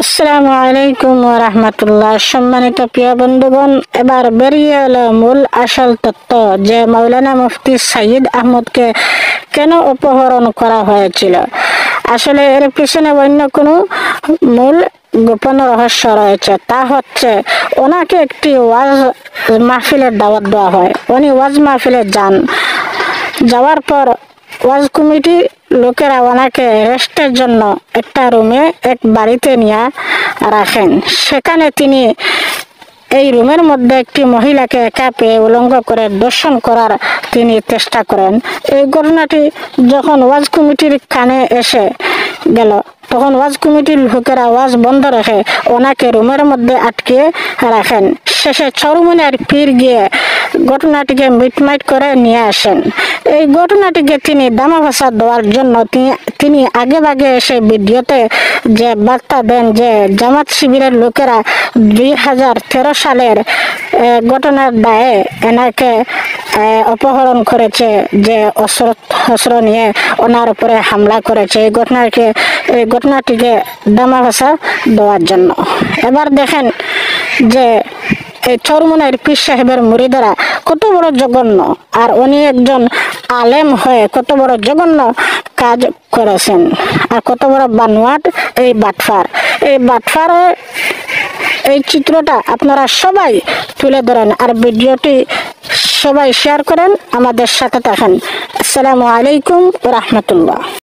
আসসালামু আলাইকুম ওয়া রাহমাতুল্লাহ। সম্মানিত প্রিয় বন্ধুগণ, এবার বেরিয়ে এলো মূল আসল তত্ত্ব যে মাওলানা মুফতি সাইয়্যিদ আহমদকে কেন অপহরণ করা হয়েছিল। আসলে এর পিছনে অন্য কোনো মূল গোপন রহস্য রয়েছে। তা হচ্ছে ওনাকে একটি ওয়াজ মাহফিলের দাওয়াত দেওয়া হয়। উনি ওয়াজ মাহফিলে যাওয়ার পর ওয়াজ কমিটি লোকেরা ওনাকে রেস্টের জন্য একটা রুমে এক বাড়িতে নিয়ে রাখেন। সেখানে তিনি এই রুমের মধ্যে একটি মহিলাকে একা পেয়ে উলঙ্গ করে দর্শন করার তিনি চেষ্টা করেন। এই ঘটনাটি যখন ওয়াজ কমিটির কানে এসে গেল, তখন ওয়াজ কমিটির লোকেরা ওয়াজ বন্ধ রেখে ওনাকে রুমের মধ্যে আটকে রাখেন। শেষে চরমনের পীর গিয়ে ঘটনাটিকে মিটমাইট করে নিয়ে আসেন। এই ঘটনাটিকে তিনি দামাভাষা দেওয়ার জন্য তিনি আগে ভাগে এসে ভিডিওতে যে বার্তা দেন যে জামাত শিবিরের লোকেরা 2013 সালের ঘটনার দায়ে এনাকে অপহরণ করেছে, যে অস্ত্র নিয়ে ওনার উপরে হামলা করেছে। এই ঘটনাটিকে দামাভাষা দেওয়ার জন্য। এবার দেখেন যে এই চরমনের পীর সাহেবের মুরিদেরা কত বড় জঘন্য, আর উনি একজন আলেম হয়ে কত বড় জঘন্য কাজ করেছেন, আর কত বড় বানোয়াট এই বাটফার। এই বাটফারের এই চিত্রটা আপনারা সবাই তুলে ধরেন, আর ভিডিওটি সবাই শেয়ার করেন, আমাদের সাথে থাকেন। আসসালামু আলাইকুম ওয়া রাহমাতুল্লাহ।